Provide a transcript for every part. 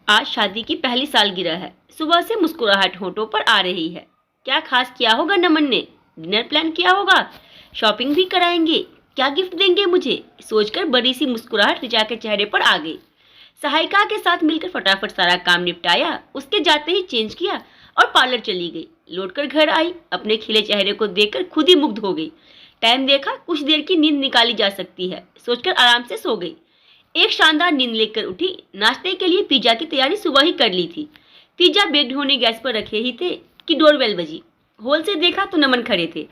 आज शादी की पहली सालगिरह है। सुबह से मुस्कुराहट होठों पर आ रही है। क्या खास किया होगा नमन ने? डिनर प्लान किया होगा, शॉपिंग भी कराएंगे, क्या गिफ्ट देंगे मुझे, सोचकर बड़ी सी मुस्कुराहट रिचा के चेहरे पर आ गई। सहायिका के साथ मिलकर फटाफट सारा काम निपटाया, उसके जाते ही चेंज किया और पार्लर चली गई। लौटकर घर आई, अपने खिले चेहरे को देखकर खुद ही मुग्ध हो गई। टाइम देखा, कुछ देर की नींद निकाली जा सकती है, सोचकर आराम से सो गई। एक शानदार नींद लेकर उठी। नाश्ते के लिए पिज्जा की तैयारी सुबह ही कर ली थी। पिज्जा बेक्ड होने गैस पर रखे ही थे कि डोरबेल बजी। होल से देखा तो नमन खड़े थे।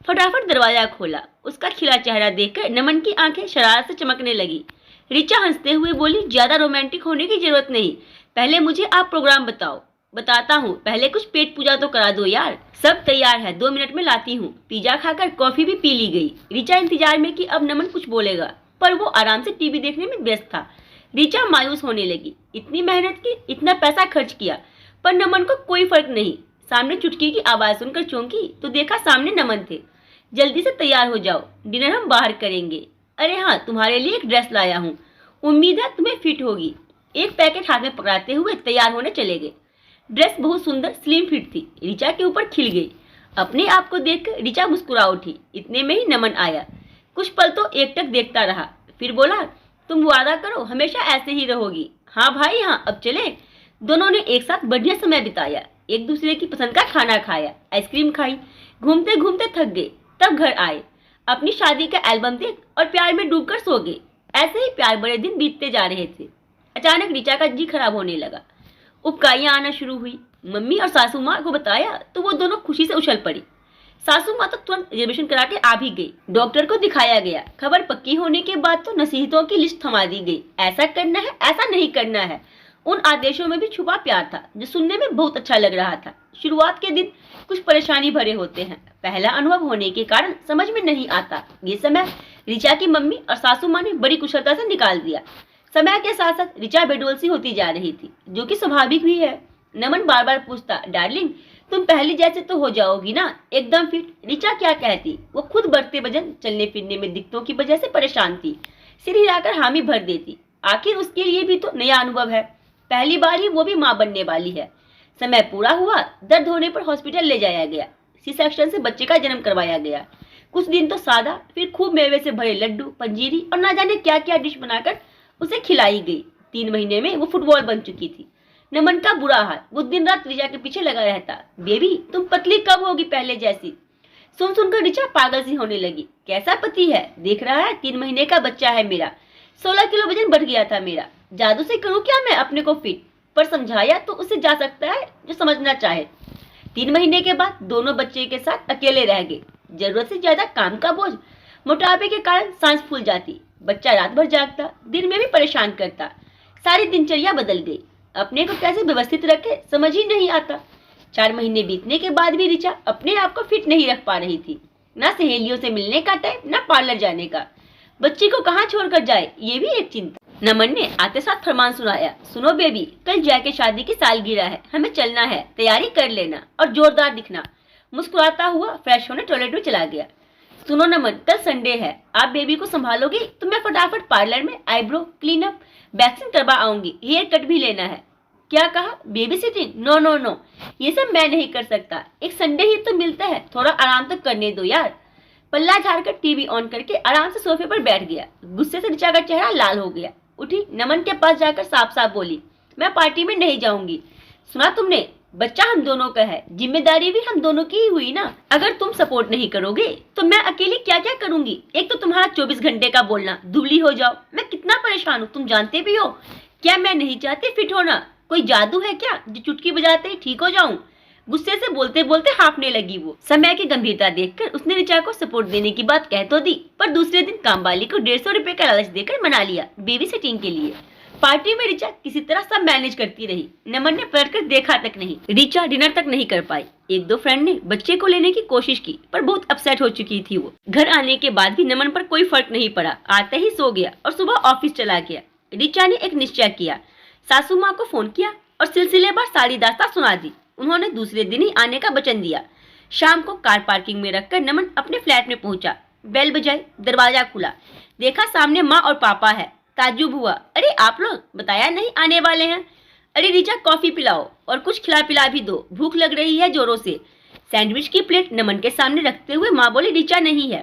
फटाफट दरवाजा खोला। उसका खिला चेहरा देखकर नमन की आंखें शरारत से चमकने लगी। रिचा हंसते हुए बोली, ज्यादा रोमांटिक होने की जरूरत नहीं, पहले मुझे आप प्रोग्राम बताओ। बताता हूँ, पहले कुछ पेट पूजा तो करा दो यार। सब तैयार है, 2 मिनट में लाती हूँ। पिज्जा खाकर कॉफी भी पी ली गई। रिचा इंतजार में कि अब नमन कुछ बोलेगा, पर वो आराम से टीवी देखने में व्यस्त था। रिचा मायूस होने लगी। इतनी मेहनत की, इतना पैसा खर्च किया, पर नमन को कोई फर्क नहीं। सामने चुटकी की आवाज सुनकर चौंकी तो देखा सामने नमन थे। जल्दी से तैयार हो जाओ, डिनर हम बाहर करेंगे। अरे हाँ, तुम्हारे लिए एक ड्रेस लाया हूँ, उम्मीद है तुम्हें फिट होगी। एक पैकेट हाथ में पकड़ाते हुए तैयार होने चले गए। ड्रेस बहुत सुंदर स्लिम फिट थी, रिचा के ऊपर खिल गई। अपने आप को देखकर रिचा मुस्कुरा उठी। इतने में ही नमन आया। कुछ पल तो एकटक देखता रहा, फिर बोला, तुम वादा करो हमेशा ऐसे ही रहोगी। हाँ भाई हाँ, अब चले। दोनों ने एक साथ बढ़िया समय बिताया, एक दूसरे की पसंद का खाना खाया, आइसक्रीम खाई, घूमते घूमते थक गए। तब घर आए, अपनी शादी का एल्बम देख और प्यार में डूबकर सो गए। ऐसे ही प्यार बड़े दिन बीतते जा रहे थे। अचानक रिचा का जी खराब होने लगा। उबकाइयां आना शुरू हुई। मम्मी और सासू माँ को बताया तो वो दोनों खुशी से उछल पड़ी। सासू माँ तो तुरंत रिजर्वेशन करा के आ भी गई। डॉक्टर को दिखाया गया। खबर पक्की होने के बाद तो नसीहतों की लिस्ट थमा दी गई। ऐसा करना है, ऐसा नहीं करना है। उन आदेशों में भी छुपा प्यार था, जो सुनने में बहुत अच्छा लग रहा था। शुरुआत के दिन कुछ परेशानी भरे होते हैं। पहला अनुभव होने के कारण समझ में नहीं आता। ये समय रिचा की मम्मी और सासू माँ ने बड़ी कुशलता से निकाल दिया। समय के साथ साथ रिचा बेडोल सी होती जा रही थी, जो कि स्वाभाविक भी है। नमन बार बार पूछता, डार्लिंग तुम पहले जैसे तो हो जाओगी ना, एकदम फिट। रिचा क्या कहती, वो खुद बढ़ते वजन, चलने फिरने में दिक्कतों की वजह से परेशान थी। सिर हिलाकर हामी भर देती। आखिर उसके लिए भी तो नया अनुभव है, पहली बार ही वो भी माँ बनने वाली है। समय पूरा हुआ, दर्द होने पर हॉस्पिटल ले जाया गया। सी सेक्शन से बच्चे का जन्म करवाया गया। कुछ दिन तो सादा, फिर खूब मेवे से भरे लड्डू, पंजीरी और ना जाने क्या क्या डिश बनाकर उसे खिलाई गई। 3 महीने में वो फुटबॉल बन चुकी थी। नमन का बुरा हाल, वो दिन रात रिचा के पीछे लगा रहता। बेबी तुम पतली कब होगी पहले जैसी। सुन सुनकर रिचा पागल सी होने लगी। कैसा पति है, देख रहा है, 3 महीने का बच्चा है मेरा। 16 किलो वजन बढ़ गया था मेरा। जादू से करूँ क्या मैं अपने को फिट? पर समझाया तो उसे जा सकता है जो समझना चाहे। 3 महीने के बाद दोनों बच्चे के साथ अकेले रह गए। जरूरत से ज्यादा काम का बोझ, मोटापे के कारण सांस फूल जाती। बच्चा रात भर जागता, दिन में भी परेशान करता। सारी दिनचर्या बदल गई। अपने को कैसे व्यवस्थित रखे समझ ही नहीं आता। 4 महीने बीतने के बाद भी रिचा अपने आप को फिट नहीं रख पा रही थी। ना सहेलियों से मिलने का टाइम, ना पार्लर जाने का। बच्ची को कहाँ छोड़कर जाए, ये भी एक चिंता। नमन ने आते साथ फरमान सुनाया, सुनो बेबी, कल जय के शादी की सालगिरह है, हमें चलना है, तैयारी कर लेना और जोरदार दिखना। मुस्कुराता हुआ फ्रेश होने टॉयलेट में चला गया। सुनो नमन, कल संडे है, आप बेबी को संभालोगे तो मैं फटाफट पार्लर में आईब्रो क्लीन अप, वैक्सिंग करवा आऊंगी, हेयर कट भी लेना है। क्या कहा, babysitting? No no no, ये सब मैं नहीं कर सकता। एक संडे ही तो मिलता है, थोड़ा आराम तो करने दो यार। पल्ला झाड़कर टीवी ऑन करके आराम से सोफे पर बैठ गया। गुस्से से रिचा का चेहरा लाल हो गया। उठी, नमन के पास जाकर साफ साफ बोली, मैं पार्टी में नहीं जाऊंगी। सुना तुमने, बच्चा हम दोनों का है, जिम्मेदारी भी हम दोनों की ही हुई ना। अगर तुम सपोर्ट नहीं करोगे तो मैं अकेली क्या क्या करूंगी। एक तो तुम्हारा 24 घंटे का बोलना, दुबली हो जाओ। मैं कितना परेशान हूँ, तुम जानते भी हो। क्या मैं नहीं चाहती फिट होना? कोई जादू है क्या जो चुटकी बजाते ही ठीक हो जाऊं? गुस्से से बोलते बोलते हाँफने लगी वो। समय की गंभीरता देखकर उसने रिचा को सपोर्ट देने की बात कह तो दी, पर दूसरे दिन कामवाली को 150 रुपए का लालच देकर मना लिया बेबी सिटिंग के लिए। पार्टी में रिचा किसी तरह सब मैनेज करती रही। नमन ने पलट कर देखा तक नहीं। रिचा डिनर तक नहीं कर पाई। 1-2 फ्रेंड ने बच्चे को लेने की कोशिश की, पर बहुत अपसेट हो चुकी थी वो। घर आने के बाद भी नमन पर कोई फर्क नहीं पड़ा। आते ही सो गया और सुबह ऑफिस चला गया। रिचा ने एक निश्चय किया, सासू माँ को फोन किया और सिलसिलेवार सारी दास्तां सुना दी। उन्होंने दूसरे दिन ही आने का वचन दिया। शाम को कार पार्किंग में रखकर नमन अपने फ्लैट में पहुंचा। बेल बजाई, दरवाजा खुला, देखा सामने माँ और पापा है। ताज्जुब हुआ, अरे आप लोग, बताया नहीं आने वाले हैं। अरे रिचा, कॉफी पिलाओ और कुछ खिला पिला भी दो, भूख लग रही है जोरों से। सैंडविच की प्लेट नमन के सामने रखते हुए माँ बोली, रिचा नहीं है।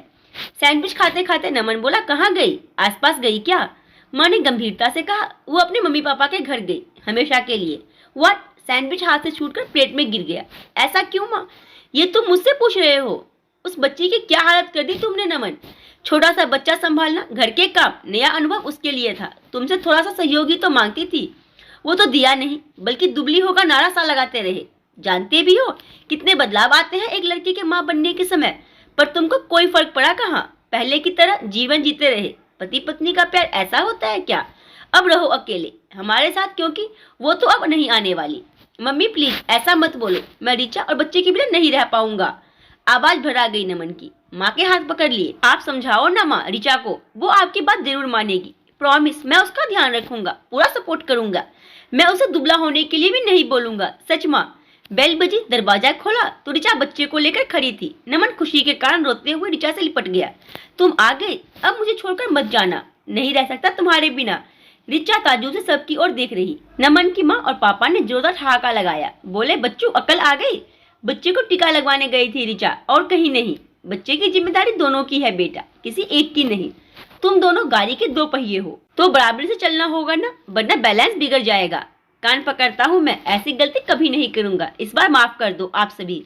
सैंडविच खाते खाते नमन बोला, कहाँ गई? आसपास गई क्या? माँ ने गंभीरता से कहा, वो अपने मम्मी पापा के घर गई, हमेशा के लिए। व्हाट? सैंडविच हाथ से छूटकर प्लेट में गिर गया। ऐसा क्यों माँ? ये तुम मुझसे पूछ रहे हो? उस बच्ची की क्या हालत कर दी तुमने नमन? छोटा सा बच्चा संभालना, घर के काम, नया अनुभव उसके लिए था। तुमसे थोड़ा सा सहयोग ही तो मांगती थी, वो तो दिया नहीं, बल्कि दुबली होकर नारा सा लगाते रहे। जानते भी हो कितने बदलाव आते हैं एक लड़की के माँ बनने के समय, पर तुमको कोई फर्क पड़ा कहाँ? पहले की तरह जीवन जीते रहे। पति पत्नी का प्यार ऐसा होता है क्या? अब रहो अकेले हमारे साथ, क्योंकि वो तो अब नहीं आने वाली। मम्मी प्लीज ऐसा मत बोलो, मैं रिचा और बच्चे के बिना नहीं रह पाऊंगा। आवाज भरा गई नमन की। माँ के हाथ पकड़ लिए। आप समझाओ ना माँ रिचा को, वो आपकी बात जरूर मानेगी। प्रॉमिस, मैं उसका ध्यान रखूंगा, पूरा सपोर्ट करूंगा। मैं उसे दुबला होने के लिए भी नहीं बोलूंगा, सच माँ। बेल बजी, दरवाजा खोला तो रिचा बच्चे को लेकर खड़ी थी। नमन खुशी के कारण रोते हुए रिचा से लिपट गया। तुम आ गए, अब मुझे छोड़कर मत जाना, नहीं रह सकता तुम्हारे बिना। रिचा ताज्जुब से सबकी ओर देख रही। नमन की माँ और पापा ने जोरदार ठहाका लगाया। बोले, बच्चों अकल आ गई? बच्चे को टीका लगवाने गई थी रिचा, और कहीं नहीं। बच्चे की जिम्मेदारी दोनों की है बेटा, किसी एक की नहीं। तुम दोनों गाड़ी के दो पहिए हो, तो बराबरी से चलना होगा ना, वरना बैलेंस बिगड़ जाएगा। कान पकड़ता हूँ मैं, ऐसी गलती कभी नहीं करूंगा, इस बार माफ कर दो आप सभी।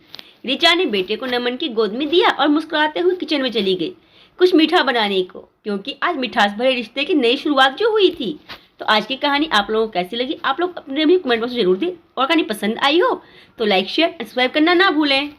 रिचा ने बेटे को नमन की गोद में दिया और मुस्कुराते हुए किचन में चली गई कुछ मीठा बनाने को, क्योंकि आज मिठास भरे रिश्ते की नई शुरुआत जो हुई थी। तो आज की कहानी आप लोगों को कैसी लगी, आप लोग अपने भी कमेंट बॉक्स में जरूर दें। और कहानी पसंद आई हो तो लाइक शेयर सब्सक्राइब करना ना भूलें।